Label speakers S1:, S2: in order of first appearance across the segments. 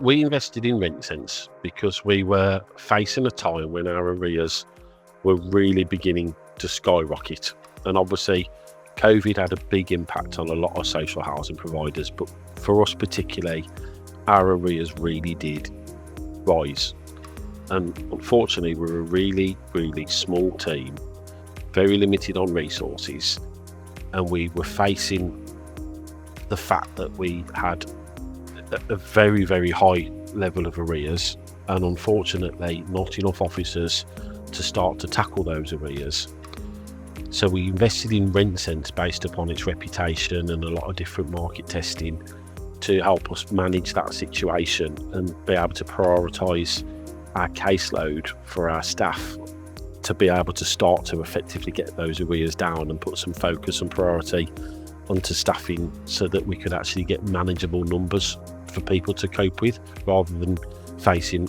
S1: We invested in RentSense because we were facing a time when our arrears were really beginning to skyrocket. And obviously, COVID had a big impact on a lot of social housing providers, but for us particularly, our arrears really did rise. And unfortunately, we're a really, really small team, very limited on resources, and we were facing the fact that we had a very, very high level of arrears, and unfortunately not enough officers to start to tackle those arrears. So we invested in RentSense based upon its reputation and a lot of different market testing to help us manage that situation and be able to prioritise our caseload for our staff to be able to start to effectively get those arrears down and put some focus and priority onto staffing so that we could actually get manageable numbers for people to cope with, rather than facing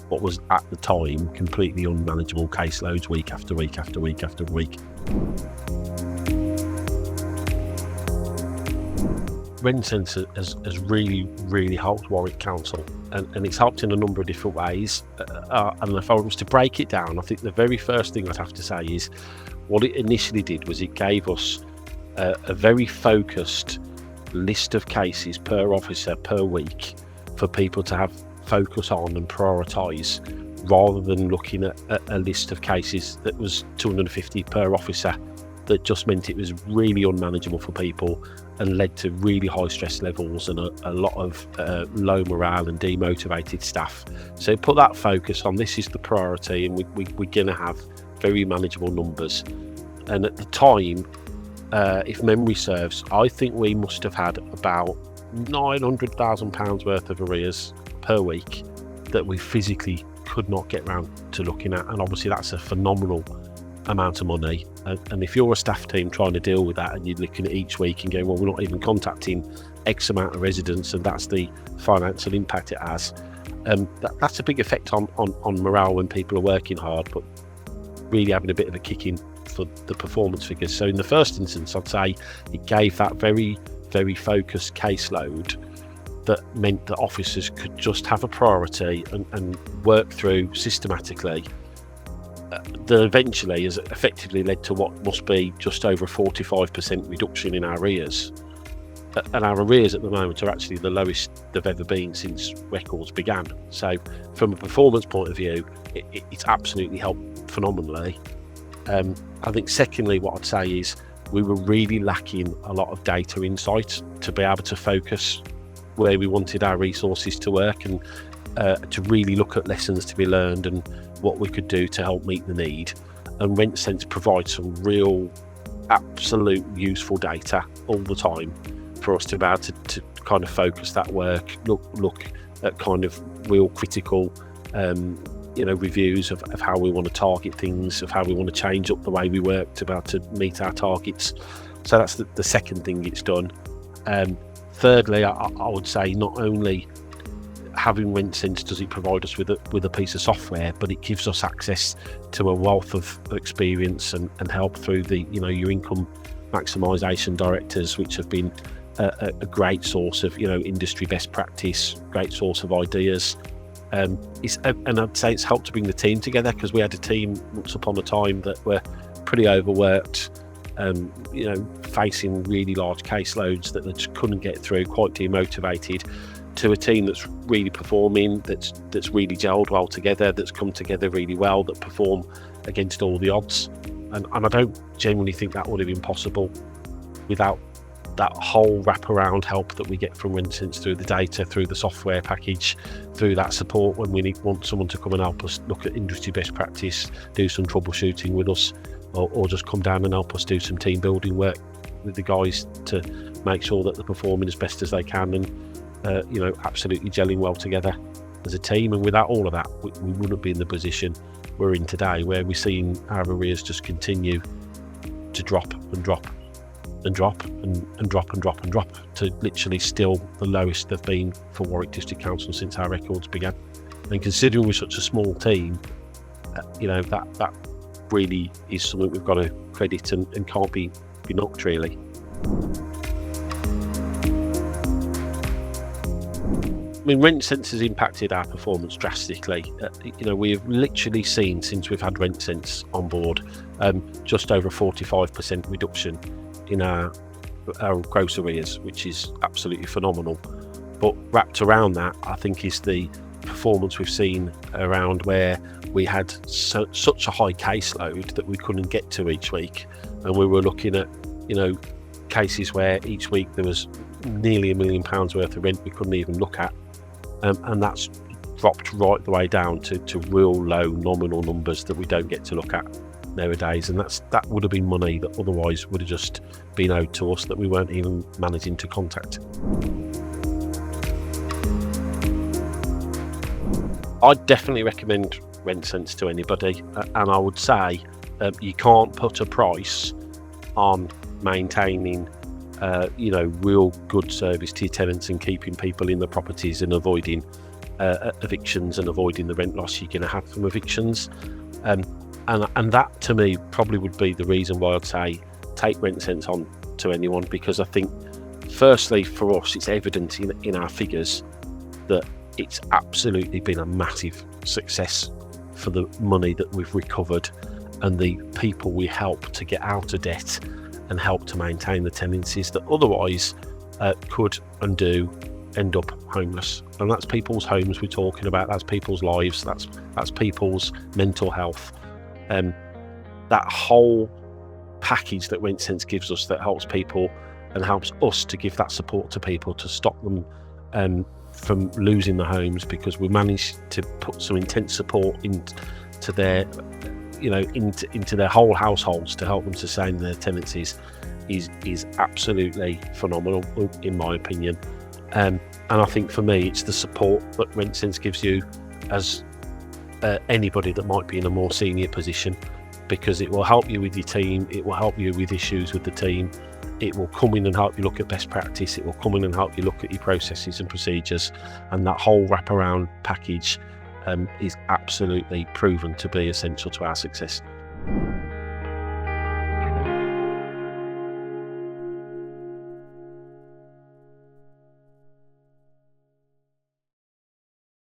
S1: what was at the time completely unmanageable caseloads week after week after week after week. RentSense has really helped Warwick Council, and it's helped in a number of different ways. And if I was to break it down, I think the very first thing I'd have to say is what it initially did was it gave us a very focused list of cases per officer per week for people to have focus on and prioritise, rather than looking at a list of cases that was 250 per officer that just meant it was really unmanageable for people and led to really high stress levels and a lot of low morale and demotivated staff. So put that focus on this is the priority, and we're going to have very manageable numbers. And at the time, if memory serves, I think we must have had about £900,000 worth of arrears per week that we physically could not get round to looking at. And obviously that's a phenomenal amount of money. And if you're a staff team trying to deal with that and you're looking at each week and going, well, we're not even contacting X amount of residents, and that's the financial impact it has, that's a big effect on morale when people are working hard, but really having a bit of a kick in for the performance figures. So in the first instance, I'd say it gave that very, very focused caseload that meant that officers could just have a priority and work through systematically. That eventually has effectively led to what must be just over a 45% reduction in our arrears. And our arrears at the moment are actually the lowest they've ever been since records began. So from a performance point of view, it's absolutely helped phenomenally. I think secondly, what I'd say is we were really lacking a lot of data insight to be able to focus where we wanted our resources to work, and to really look at lessons to be learned and what we could do to help meet the need. And RentSense provides some real absolute useful data all the time for us to be able to kind of focus that work, look at kind of real critical reviews of how we want to target things, of how we want to change up the way we work to be able to meet our targets. So that's the second thing it's done. Thirdly, I would say not only having RentSense does it provide us with a piece of software, but it gives us access to a wealth of experience and help through the your income maximisation directors, which have been a great source of industry best practice, great source of ideas. And I'd say it's helped to bring the team together, because we had a team once upon a time that were pretty overworked, facing really large caseloads that they just couldn't get through, quite demotivated, to a team that's really performing, that's really gelled well together, that's come together really well, that perform against all the odds. And I don't genuinely think that would have been possible without that whole wraparound help that we get from RentSense through the data, through the software package, through that support when we want someone to come and help us look at industry best practice, do some troubleshooting with us, or just come down and help us do some team building work with the guys to make sure that they're performing as best as they can, and absolutely gelling well together as a team. And without all of that, we wouldn't be in the position we're in today, where we're seeing our arrears just continue to drop and drop and drop and drop and drop and drop to literally still the lowest they've been for Warwick District Council since our records began. And considering we're such a small team, that really is something we've got to credit and can't be knocked, really. I mean, RentSense has impacted our performance drastically. We've literally seen, since we've had RentSense on board, just over 45% reduction in our gross arrears, which is absolutely phenomenal. But wrapped around that, I think, is the performance we've seen around where we had such a high caseload that we couldn't get to each week, and we were looking at cases where each week there was nearly £1 million worth of rent we couldn't even look at, and that's dropped right the way down to real low nominal numbers that we don't get to look at nowadays. And that would have been money that otherwise would have just been owed to us that we weren't even managing to contact. I'd definitely recommend RentSense to anybody, and I would say you can't put a price on maintaining real good service to your tenants and keeping people in the properties and avoiding evictions and avoiding the rent loss you're going to have from evictions. And that, to me, probably would be the reason why I'd say take RentSense on to anyone, because I think, firstly, for us, it's evident in our figures that it's absolutely been a massive success for the money that we've recovered and the people we help to get out of debt and help to maintain the tenancies that otherwise could and do end up homeless. And that's people's homes we're talking about, that's people's lives, that's people's mental health. That whole package that RentSense gives us, that helps people and helps us to give that support to people to stop them from losing the homes, because we managed to put some intense support into their into their whole households to help them sustain their tenancies is absolutely phenomenal, in my opinion. And I think for me, it's the support that RentSense gives you as anybody that might be in a more senior position, because it will help you with your team, it will help you with issues with the team, it will come in and help you look at best practice, it will come in and help you look at your processes and procedures, and that whole wraparound package is absolutely proven to be essential to our success.